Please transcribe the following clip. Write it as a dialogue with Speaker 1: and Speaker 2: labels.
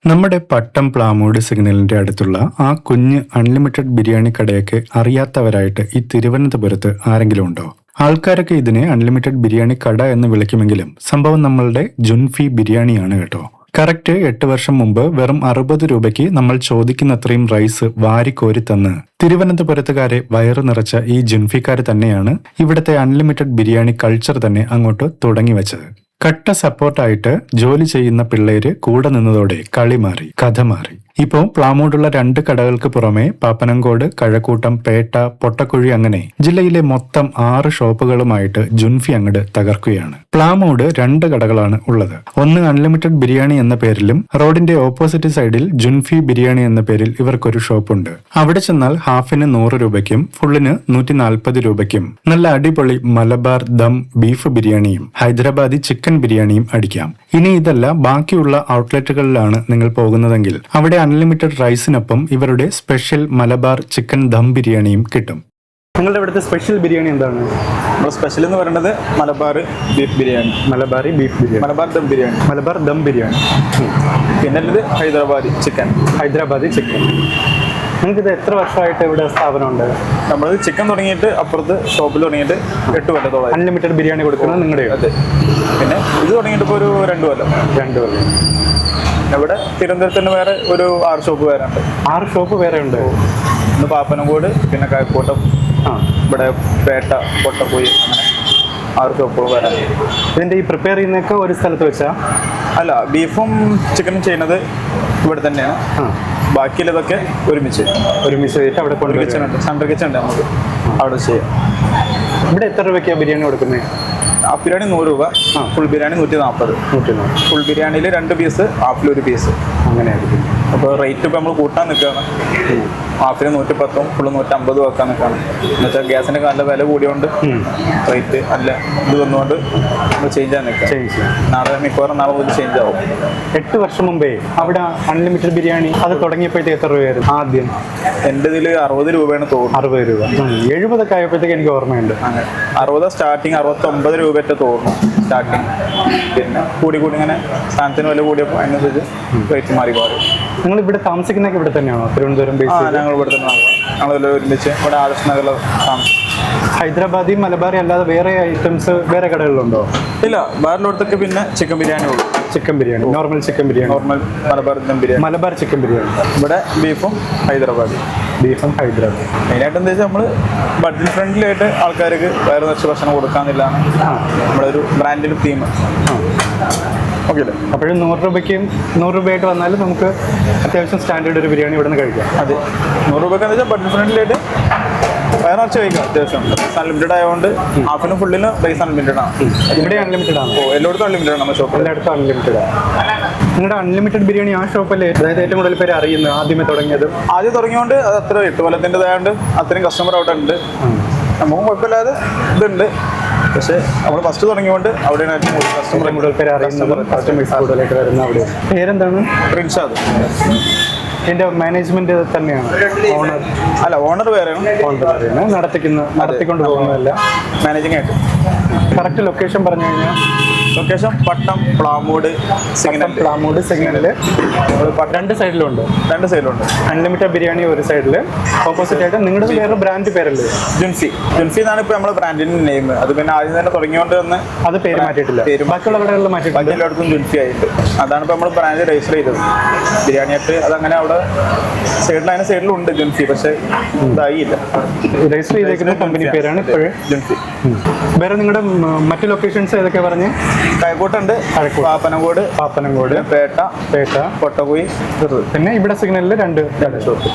Speaker 1: നമ്മുടെ പട്ടം പ്ലാമൂട് സിഗ്നലിന്റെ അടുത്തുള്ള ആ കുഞ്ഞ് അൺലിമിറ്റഡ് ബിരിയാണി കടയൊക്കെ അറിയാത്തവരായിട്ട് ഈ തിരുവനന്തപുരത്ത് ആരെങ്കിലും ഉണ്ടോ? ആൾക്കാരൊക്കെ ഇതിനെ അൺലിമിറ്റഡ് ബിരിയാണി കട എന്ന് വിളിക്കുമെങ്കിലും സംഭവം നമ്മളുടെ ജുൻഫി ബിരിയാണിയാണ് കേട്ടോ. കറക്റ്റ് 8 വർഷം മുമ്പ് വെറും 60 രൂപയ്ക്ക് നമ്മൾ ചോദിക്കുന്നത്രയും റൈസ് വാരിക്കോരി തന്ന് തിരുവനന്തപുരത്തുകാരെ വയറു നിറച്ച ഈ ജുൻഫിക്കാർ തന്നെയാണ് ഇവിടുത്തെ അൺലിമിറ്റഡ് ബിരിയാണി കൾച്ചർ തന്നെ അങ്ങോട്ട് തുടങ്ങി വെച്ചത്. കട്ട സപ്പോർട്ടായിട്ട് ജോലി ചെയ്യുന്ന പിള്ളേര് കൂടെ നിന്നതോടെ കളി മാറി, കഥ മാറി. ഇപ്പോ പ്ലാമൂടുള്ള 2 കടകൾക്ക് പുറമെ പാപ്പനംകോട്, കഴക്കൂട്ടം, പേട്ട, പൊട്ടക്കുഴി അങ്ങനെ ജില്ലയിലെ മൊത്തം 6 ഷോപ്പുകളുമായിട്ട് ജുൻഫി അങ്ങട് തകർക്കുകയാണ്. പ്ലാമൂട് 2 കടകളാണ് ഉള്ളത്. ഒന്ന് അൺലിമിറ്റഡ് ബിരിയാണി എന്ന പേരിലും റോഡിന്റെ ഓപ്പോസിറ്റ് സൈഡിൽ ജുൻഫി ബിരിയാണി എന്ന പേരിൽ ഇവർക്കൊരു ഷോപ്പുണ്ട്. അവിടെ ചെന്നാൽ ഹാഫിന് 100 രൂപയ്ക്കും ഫുള്ളിന് 140 രൂപയ്ക്കും നല്ല അടിപൊളി മലബാർ ദം ബീഫ് ബിരിയാണിയും ഹൈദരാബാദി ചിക്കൻ ബിരിയാണിയും അടിക്കാം. ഇനി ഇതല്ല, ബാക്കിയുള്ള ഔട്ട്ലെറ്റുകളിലാണ് നിങ്ങൾ പോകുന്നതെങ്കിൽ അവിടെ അൺലിമിറ്റഡ് റൈസിനൊപ്പം ഇവരുടെ സ്പെഷ്യൽ മലബാർ ചിക്കൻ ദം ബിരിയാണിയും കിട്ടും.
Speaker 2: നിങ്ങളുടെ ഇവിടുത്തെ സ്പെഷ്യൽ ബിരിയാണി എന്താണ്?
Speaker 3: നമ്മുടെ സ്പെഷ്യൽ എന്ന് പറയുന്നത് മലബാർ ബീഫ് ബിരിയാണി,
Speaker 2: മലബാറി ബീഫ് ബിരിയാണി,
Speaker 3: മലബാർ ദം ബിരിയാണി,
Speaker 2: മലബാർ ദം ബിരിയാണി,
Speaker 3: പിന്നെ ഉള്ളത് ഹൈദരാബാദി ചിക്കൻ.
Speaker 2: നിങ്ങൾക്കിത് എത്ര വർഷമായിട്ട് ഇവിടെ സ്ഥാപനമുണ്ട്?
Speaker 3: നമ്മൾ ചിക്കൻ തുടങ്ങിയിട്ട് അപ്പുറത്ത് ഷോപ്പിൽ തുടങ്ങിയിട്ട് 8 കൊല്ലത്തോളം.
Speaker 2: അൺലിമിറ്റഡ് ബിരിയാണി കൊടുക്കുന്നത് നിങ്ങളുടെ?
Speaker 3: അതെ. പിന്നെ ഇത് തുടങ്ങിയിട്ട് ഇപ്പോൾ ഒരു 2 കൊല്ലം. ഇവിടെ തിരുവനന്തപുരത്ത് തന്നെ വേറെ ഒരു 6 ഷോപ്പ് വേറെ ഉണ്ട്.
Speaker 2: 6 ഷോപ്പ് വേറെ ഉണ്ട്.
Speaker 3: ഇന്ന് പാപ്പനംകോട്, പിന്നെ കഴക്കൂട്ടം, ഇവിടെ പേട്ട, പൊട്ടക്കുഴി, അങ്ങനെ 6 ഷോപ്പുകൾ വേറെ.
Speaker 2: ഇതിന്റെ ഈ പ്രിപ്പയർ ചെയ്യുന്നതൊക്കെ ഒരു സ്ഥലത്ത് വെച്ചാ?
Speaker 3: അല്ല, ബീഫും ചിക്കനും ചെയ്യുന്നത് ഇവിടെ തന്നെയാണ്. ബാക്കിയുള്ളതൊക്കെ ഒരുമിച്ച്
Speaker 2: ചെയ്തിട്ട് അവിടെ കൊണ്ട്
Speaker 3: കിച്ചൺ ഉണ്ട്, സെൻട്രൽ കിച്ചൺ ഉണ്ട്, നമുക്ക് അവിടെ ചെയ്യാം.
Speaker 2: ഇവിടെ എത്ര രൂപയ്ക്കാണ് ബിരിയാണി കൊടുക്കുന്നത്?
Speaker 3: ഹാഫ് ബിരിയാണി 100 രൂപ, ഫുൾ ബിരിയാണി 140. ഫുൾ ബിരിയാണിയിൽ 2 പീസ്, ഹാഫിൽ 1 പീസ്,
Speaker 2: അങ്ങനെ ആയിരിക്കും.
Speaker 3: അപ്പോൾ റേറ്റ് ഇപ്പോൾ നമ്മൾ കൂട്ടാൻ നിൽക്കുകയാണ്. ഹാഫിന് 110, ഫുള്ള് 150 വെക്കാൻ നിൽക്കുകയാണ്. എന്നുവെച്ചാൽ ഗ്യാസിൻ്റെ നല്ല വില കൂടിയോണ്ട് റേറ്റ് അല്ല ഇത് വന്നുകൊണ്ട് നമ്മൾ ചേഞ്ച് ചെയ്യാൻ നിൽക്കുക. മിക്കവാറും നാളെ മുതൽ ചേഞ്ച് ആവും.
Speaker 2: 8 വർഷം മുമ്പേ അവിടെ അൺലിമിറ്റഡ് ബിരിയാണി അത് തുടങ്ങിയപ്പോഴത്തേക്ക് എത്ര രൂപയായിരുന്നു ആദ്യം?
Speaker 3: എൻ്റെ ഇതിൽ 60 രൂപയാണ് തോന്നുന്നു.
Speaker 2: 60 രൂപ. 70 ആയപ്പോഴത്തേക്ക് എനിക്ക് ഓർമ്മയുണ്ട്.
Speaker 3: 60 സ്റ്റാർട്ടിങ്, 69 രൂപയൊക്കെ തോന്നുന്നു സ്റ്റാർട്ടിങ്. പിന്നെ കൂടി ഇങ്ങനെ സാധനത്തിന് വില കൂടിയപ്പോൾ അതിനനുസരിച്ച് റേറ്റ് മാറി.
Speaker 2: നിങ്ങൾ ഇവിടെ താമസിക്കുന്നതൊക്കെ ഇവിടെ തന്നെയാണോ? തിരുവനന്തപുരം ബേസ്?
Speaker 3: ഞങ്ങൾ ഇവിടെ തന്നെ ഞങ്ങളെല്ലാം ഒരുമിച്ച് ഇവിടെ ആദർശ് നഗറിൽ താമസിക്കും.
Speaker 2: ഹൈദരാബാദി മലബാറി അല്ലാതെ വേറെ ഐറ്റംസ് വേറെ കടകളിലുണ്ടോ?
Speaker 3: ഇല്ല, വേറെടുത്തൊക്കെ പിന്നെ ചിക്കൻ ബിരിയാണി ഉള്ളൂ.
Speaker 2: Chicken biryani, normal chicken biryani,
Speaker 3: normal Malabar dum biryani,
Speaker 2: Malabar chicken biryani.
Speaker 3: ഇവിടെ ബീഫും ഹൈദരാബാദി. മെയിനായിട്ട് എന്താ വെച്ചാൽ നമ്മൾ ബഡ്ജറ്റ് ഫ്രണ്ട്ലി ആയിട്ട് ആൾക്കാർക്ക് വേറെ നിറച്ച് ഭക്ഷണം കൊടുക്കാന്നില്ലാണ് നമ്മുടെ ഒരു ബ്രാൻഡിൻ്റെ തീം. ഓക്കെ അല്ലേ?
Speaker 2: അപ്പോഴും 100 രൂപയ്ക്കും 100 രൂപയായിട്ട് വന്നാലും നമുക്ക് അത്യാവശ്യം സ്റ്റാൻഡേർഡ് ഒരു ബിരിയാണി ഇവിടെ നിന്ന് കഴിക്കാം.
Speaker 3: അതെ, 100 രൂപയ്ക്ക് വെച്ചാൽ ബഡ്ജറ്റ് ഫ്രണ്ട്ലി ആയിട്ട് വേറെ നിറച്ച് കഴിക്കാം. അത്യാവശ്യം അൺലിമിറ്റഡ് ആയതുകൊണ്ട് ഹാഫിനും ഫുള്ളിനും പ്രൈസ് അൺലിമിറ്റഡ് ആണ്.
Speaker 2: ഇവിടെ അൺലിമിറ്റഡ് ആണ്.
Speaker 3: എല്ലായിടത്തും അൺലിമിറ്റഡ് ആണ്. നമ്മുടെ ഷോപ്പ്
Speaker 2: എല്ലായിടത്തും അൺലിമിറ്റഡ് ആണ്. നിങ്ങളുടെ അൺലിമിറ്റഡ് ബിരിയാണി ആ ഷോപ്പല്ലേ അതായത് ഏറ്റവും കൂടുതൽ പേര് അറിയുന്നത്? ആദ്യം
Speaker 3: തുടങ്ങിയോണ്ട് അത് അത്ര 8 കൊല്ലത്തിൻ്റെതായതുകൊണ്ട് അത്രയും കസ്റ്റമർ അവിടെ ഉണ്ട്. നമുക്കും കുഴപ്പമില്ലാതെ ഇതുണ്ട്. പക്ഷേ നമ്മൾ ഫസ്റ്റ് തുടങ്ങിയോണ്ട് അവിടെയാണ് കസ്റ്റമർ
Speaker 2: കൂടുതൽ പേര് അറിയുന്നത്, കസ്റ്റമേഴ്സ് കൂടുതലായിട്ട് വരുന്നത്. അവിടെ പേരെന്താണ്?
Speaker 3: റിൻഷാദ്.
Speaker 2: ഇതിന്റെ മാനേജ്മെന്റ് തന്നെയാണ്? ഓണർ
Speaker 3: അല്ല, ഓണർ വേറെയാണ്.
Speaker 2: നടത്തിക്കൊണ്ട് പോകുന്നതല്ല,
Speaker 3: മാനേജിംഗ് ആയിട്ട്.
Speaker 2: കറക്റ്റ് ലൊക്കേഷൻ പറഞ്ഞു കഴിഞ്ഞാൽ?
Speaker 3: ലൊക്കേഷൻ പട്ടം പ്ലാമൂട് സിഗ്നൽ.
Speaker 2: 2 സൈഡിലുണ്ട്. അൺലിമിറ്റഡ് ബിരിയാണി ഒരു സൈഡില്, ഓപ്പോസിറ്റ് ആയിട്ട് നിങ്ങളുടെ വേറെ ബ്രാൻഡ് പേരല്ലേ?
Speaker 3: ജുൻഫി എന്നാണ് ഇപ്പൊ നമ്മുടെ ബ്രാൻഡിന്റെ നെയിം. അത് പിന്നെ ആദ്യം തന്നെ തുടങ്ങിയോണ്ട് തന്നെ
Speaker 2: അത് പേര് മാറ്റിയിട്ടില്ല. ബാക്കിയുള്ള കടകളിൽ മാറ്റിയിട്ടില്ല.
Speaker 3: ബാക്കി എല്ലായിടത്തും ജുൻഫി ആയിട്ട് അതാണ് ഇപ്പൊ നമ്മൾ ബ്രാൻഡ് രജിസ്റ്റർ ചെയ്തത്. ബിരിയാണി ആയിട്ട് അതങ്ങനെ അവിടെ സൈഡിലുണ്ട് ജുൻഫി, പക്ഷെ ഇതായില്ല.
Speaker 2: രജിസ്റ്റർ ചെയ്തേക്കുന്ന കമ്പനി പേരാണ് ഇപ്പോഴും ജുൻഫി. വേറെ നിങ്ങളുടെ മറ്റു ലൊക്കേഷൻസ് ഏതൊക്കെ പറഞ്ഞ്?
Speaker 3: കഴക്കൂട്ടുണ്ട്, പാപ്പനംകോട്, പേട്ട, പൊട്ടക്കുഴി,
Speaker 2: പിന്നെ ഇവിടെ സിഗ്നലിൽ 2 ഷോപ്പ്.